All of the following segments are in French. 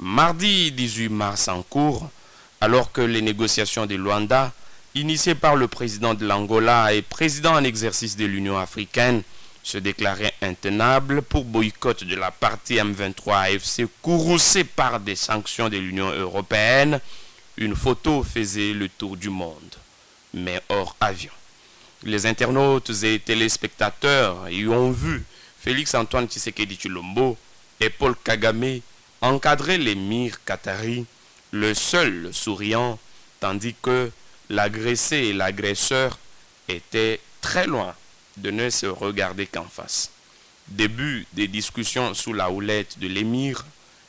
Mardi 18 mars en cours, alors que les négociations de Luanda, initiées par le président de l'Angola et président en exercice de l'Union africaine, se déclaraient intenables pour boycott de la partie M23 AFC courroucée par des sanctions de l'Union européenne, une photo faisait le tour du monde, mais hors avion. Les internautes et téléspectateurs y ont vu Félix-Antoine Tshisekedi Tshilombo et Paul Kagame encadrer l'émir qatari, le seul souriant, tandis que l'agressé et l'agresseur étaient très loin de ne se regarder qu'en face. Début des discussions sous la houlette de l'émir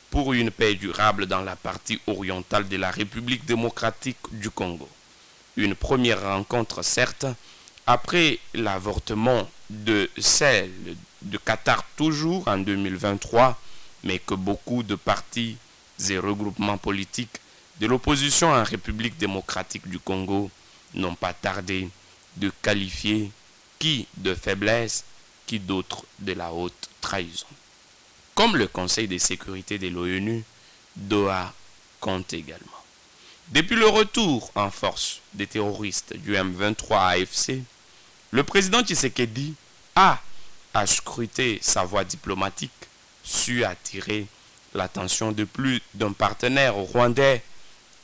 pour une paix durable dans la partie orientale de la République démocratique du Congo. Une première rencontre, certes, après l'avortement de celle de Qatar toujours en 2023, mais que beaucoup de partis et regroupements politiques de l'opposition en République démocratique du Congo n'ont pas tardé de qualifier qui de faiblesse, qui d'autre de la haute trahison. Comme le Conseil de sécurité de l'ONU, Doha compte également. Depuis le retour en force des terroristes du M23 AFC, le président Tshisekedi a, à scruter sa voie diplomatique, su attirer l'attention de plus d'un partenaire rwandais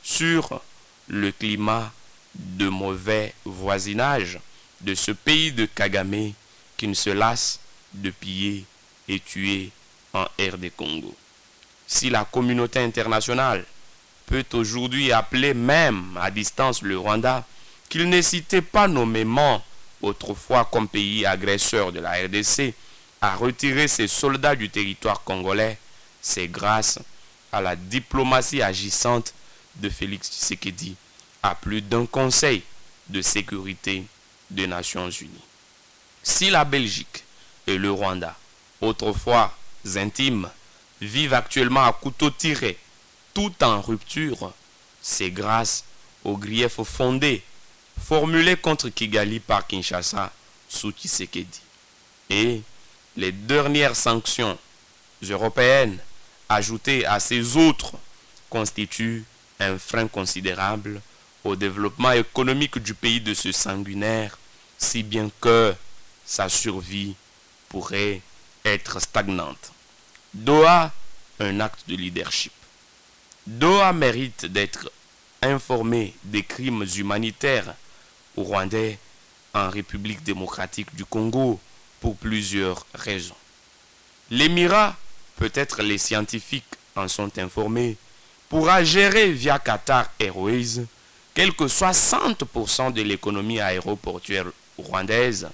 sur le climat de mauvais voisinage de ce pays de Kagame qui ne se lasse de piller et tuer en RD Congo. Si la communauté internationale peut aujourd'hui appeler même à distance le Rwanda, qu'il ne citait pas nommément autrefois comme pays agresseur de la RDC, à retirer ses soldats du territoire congolais, c'est grâce à la diplomatie agissante de Félix Tshisekedi à plus d'un conseil de sécurité des Nations Unies. Si la Belgique et le Rwanda, autrefois intimes, vivent actuellement à couteau tiré, tout en rupture, c'est grâce aux griefs fondés formulés contre Kigali par Kinshasa sous Tshisekedi. Et les dernières sanctions européennes ajoutées à ces autres constituent un frein considérable au développement économique du pays de ce sanguinaire, si bien que sa survie pourrait être stagnante. Doha, un acte de leadership. Doha mérite d'être informé des crimes humanitaires rwandais en République démocratique du Congo pour plusieurs raisons. L'émirat, peut-être les scientifiques en sont informés, pourra gérer via Qatar Airways quelque 60% de l'économie aéroportuaire rwandaise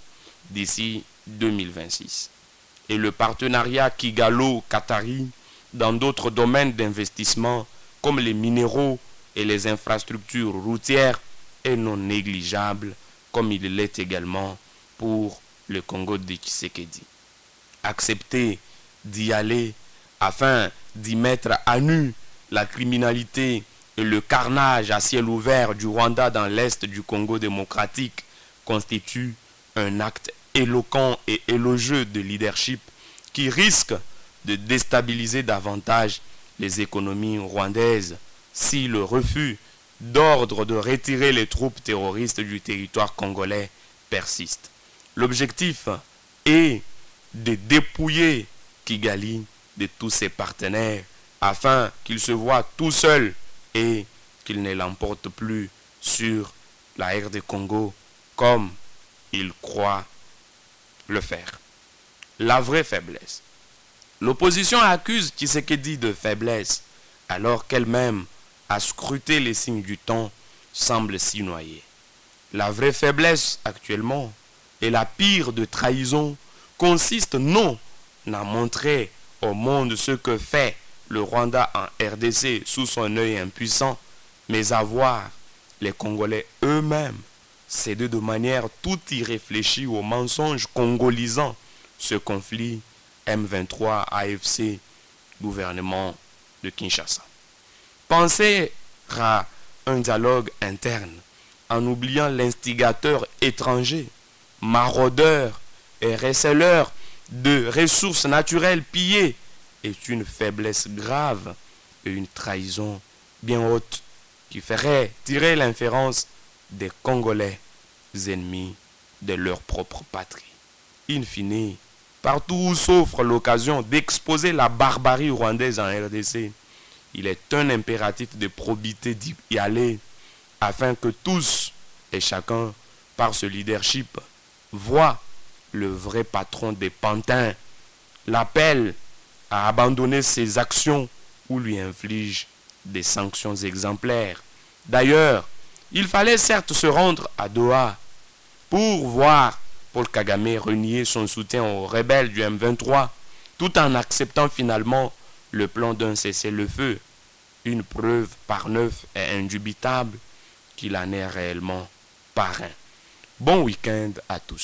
d'ici 2026. Et le partenariat Kigalo-Qatari dans d'autres domaines d'investissement comme les minéraux et les infrastructures routières est non négligeable, comme il l'est également pour le Congo de Tshisekedi. Accepter d'y aller afin d'y mettre à nu la criminalité et le carnage à ciel ouvert du Rwanda dans l'est du Congo démocratique constitue un acte éloquent et élogieux de leadership qui risque de déstabiliser davantage les économies rwandaises si le refus d'ordre de retirer les troupes terroristes du territoire congolais persiste. L'objectif est de dépouiller Kigali de tous ses partenaires afin qu'il se voie tout seul et qu'il ne l'emporte plus sur la RD Congo comme il croit le faire. La vraie faiblesse. L'opposition accuse Tshisekedi de faiblesse alors qu'elle-même, à scruter les signes du temps, semble s'y noyer. La vraie faiblesse actuellement et la pire de trahison consiste non à montrer au monde ce que fait le Rwanda en RDC sous son œil impuissant, mais à voir les Congolais eux-mêmes céder de manière tout irréfléchie aux mensonges congolisants ce conflit M23 AFC gouvernement de Kinshasa. Penser à un dialogue interne en oubliant l'instigateur étranger, maraudeur et receleur de ressources naturelles pillées est une faiblesse grave et une trahison bien haute qui ferait tirer l'inférence des Congolais ennemis de leur propre patrie. In fine, partout où s'offre l'occasion d'exposer la barbarie rwandaise en RDC, il est un impératif de probité d'y aller afin que tous et chacun, par ce leadership, voient le vrai patron des pantins, l'appelle à abandonner ses actions ou lui inflige des sanctions exemplaires. D'ailleurs, il fallait certes se rendre à Doha pour voir Paul Kagame renier son soutien aux rebelles du M23, tout en acceptant finalement le plan d'un cessez-le-feu, une preuve par neuf et indubitable qu'il en est réellement parrain. Bon week-end à tous.